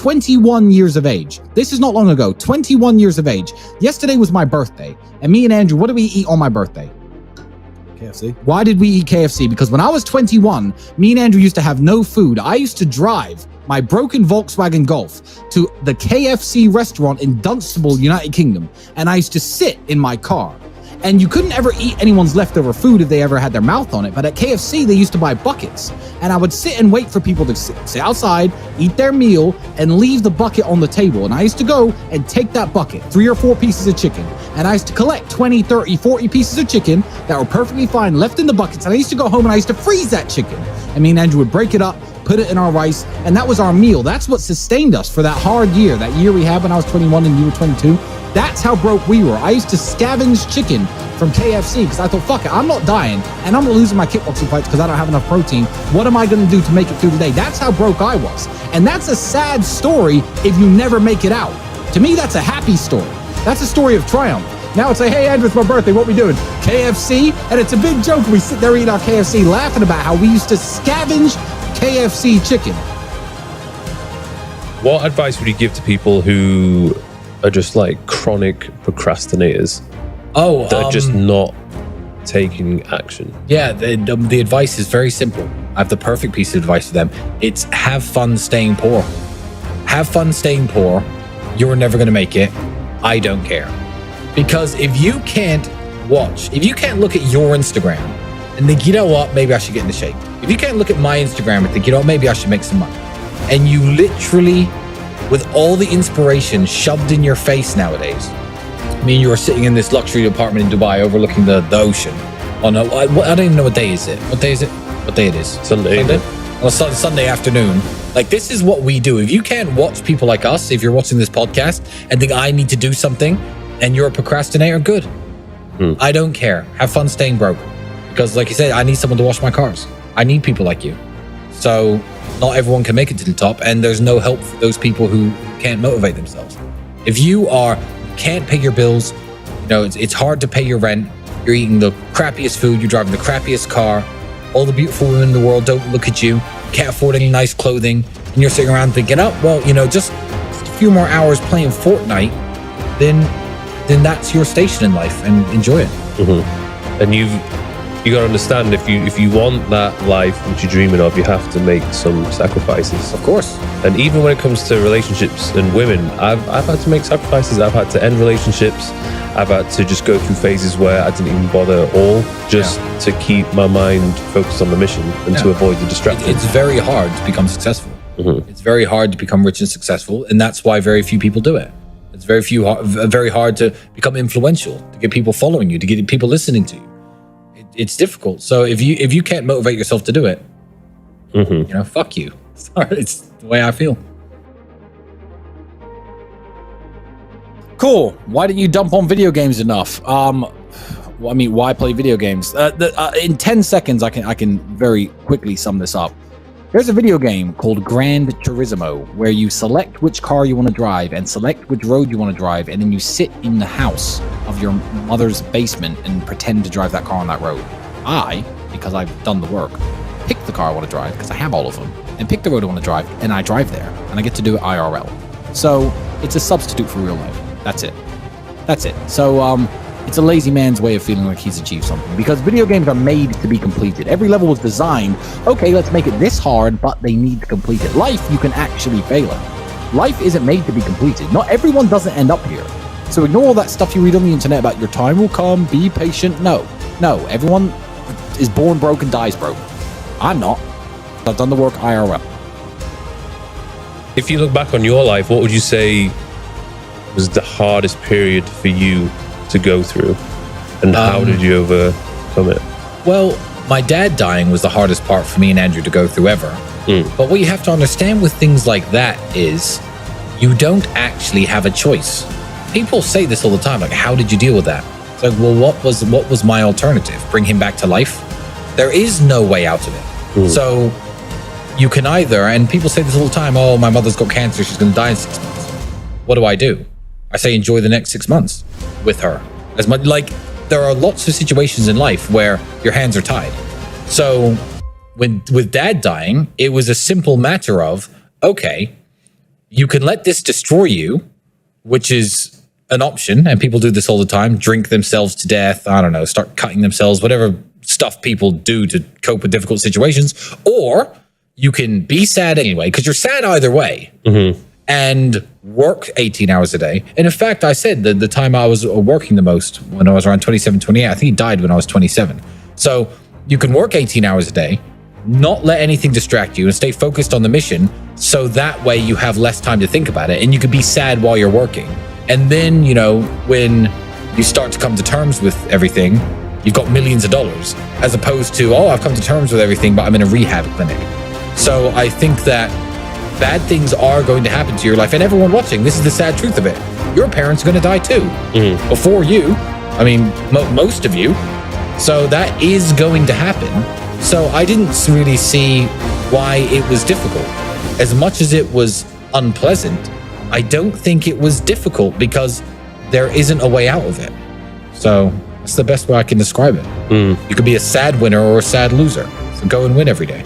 21 years of age. This is not long ago, 21 years of age. Yesterday was my birthday. And me and Andrew, what did we eat on my birthday? KFC. Why did we eat KFC? Because when I was 21, me and Andrew used to have no food. I used to drive my broken Volkswagen Golf to the KFC restaurant in Dunstable, United Kingdom. And I used to sit in my car. And you couldn't ever eat anyone's leftover food if they ever had their mouth on it. But at KFC, they used to buy buckets. And I would sit and wait for people to sit outside, eat their meal, and leave the bucket on the table. And I used to go and take that bucket, 3 or 4 pieces of chicken. And I used to collect 20, 30, 40 pieces of chicken that were perfectly fine left in the buckets. And I used to go home and I used to freeze that chicken. And me and Andrew would break it up, put it in our rice, and that was our meal. That's what sustained us for that hard year, that year we had when I was 21 and you were 22. That's how broke we were. I used to scavenge chicken from KFC because I thought, fuck it, I'm not dying and I'm not losing my kickboxing fights because I don't have enough protein. What am I going to do to make it through the day? That's how broke I was. And that's a sad story if you never make it out. To me, that's a happy story. That's a story of triumph. Now it's like, hey, Andrew, it's my birthday. What we doing? KFC? And it's a big joke. We sit there eating our KFC laughing about how we used to scavenge KFC chicken. What advice would you give to people who are just like chronic procrastinators? That are just not taking action. Yeah, the advice is very simple. I have the perfect piece of advice for them. It's have fun staying poor. Have fun staying poor. You're never going to make it. I don't care. Because if you can't look at your Instagram and think, you know what, maybe I should get into shape. If you can't look at my Instagram and think, you know what, maybe I should make some money. And you literally, with all the inspiration shoved in your face nowadays, me and you are sitting in this luxury apartment in Dubai overlooking the ocean. Oh no, I don't even know what day is it. What day is it? What day it is? Sunday. Well, Sunday afternoon. Like, this is what we do. If you can't watch people like us, if you're watching this podcast and think I need to do something and you're a procrastinator, good. I don't care. Have fun staying broke. Because like you said, I need someone to wash my cars. I need people like you. So not everyone can make it to the top, and there's no help for those people who can't motivate themselves. If you can't pay your bills, you know, it's hard to pay your rent, you're eating the crappiest food, you're driving the crappiest car, all the beautiful women in the world don't look at you, can't afford any nice clothing, and you're sitting around thinking, oh, well, you know, just a few more hours playing Fortnite, then that's your station in life, and enjoy it. And you got to understand, if you want that life which you're dreaming of, you have to make some sacrifices. Of course. And even when it comes to relationships and women, I've had to make sacrifices. I've had to end relationships. I've had to just go through phases where I didn't even bother at all, just to keep my mind focused on the mission and to avoid the distractions. It's very hard to become successful. It's very hard to become rich and successful, and that's why very few people do it. It's very hard to become influential, to get people following you, to get people listening to you. It's difficult. So if you can't motivate yourself to do it, you know, fuck you. Sorry, it's the way I feel. Cool. Why didn't you dump on video games enough? Why play video games? In 10 seconds, I can very quickly sum this up. There's a video game called Gran Turismo where you select which car you want to drive and select which road you want to drive, and then you sit in the house of your mother's basement and pretend to drive that car on that road. I, because I've done the work, pick the car I want to drive because I have all of them, and pick the road I want to drive, and I drive there, and I get to do it IRL. So it's a substitute for real life. That's it. So it's a lazy man's way of feeling like he's achieved something, because video games are made to be completed. Every level was designed, okay, let's make it this hard, but they need to complete it. Life, you can actually fail it. Life isn't made to be completed. Not everyone doesn't end up here. So ignore all that stuff you read on the internet about your time will come, be patient. No, everyone is born broke and dies broke. I'm not. I've done the work IRL. If you look back on your life, what would you say was the hardest period for you to go through, and how did you overcome it? Well, my dad dying was the hardest part for me and Andrew to go through ever. But what you have to understand with things like that is you don't actually have a choice. People say this all the time, like, how did you deal with that? It's like, well, what was my alternative? Bring him back to life? There is no way out of it. So you can either, and people say this all the time, oh, my mother's got cancer, she's going to die in 6 months. What do? I say enjoy the next 6 months with her. As much, like, there are lots of situations in life where your hands are tied. So with dad dying, it was a simple matter of, okay, you can let this destroy you, which is an option, and people do this all the time, drink themselves to death, I don't know, start cutting themselves, whatever stuff people do to cope with difficult situations. Or you can be sad anyway, because you're sad either way, and work 18 hours a day. And in fact, I said that the time I was working the most, when I was around 27, 28, I think he died when I was 27. So you can work 18 hours a day, not let anything distract you, and stay focused on the mission, so that way you have less time to think about it, and you can be sad while you're working. And then, you know, when you start to come to terms with everything, you've got millions of dollars, as opposed to, oh, I've come to terms with everything, but I'm in a rehab clinic. So I think that bad things are going to happen to your life. And everyone watching, this is the sad truth of it. Your parents are going to die too. Before you. I mean, most of you. So that is going to happen. So I didn't really see why it was difficult. As much as it was unpleasant, I don't think it was difficult, because there isn't a way out of it. So that's the best way I can describe it. You could be a sad winner or a sad loser. So go and win every day.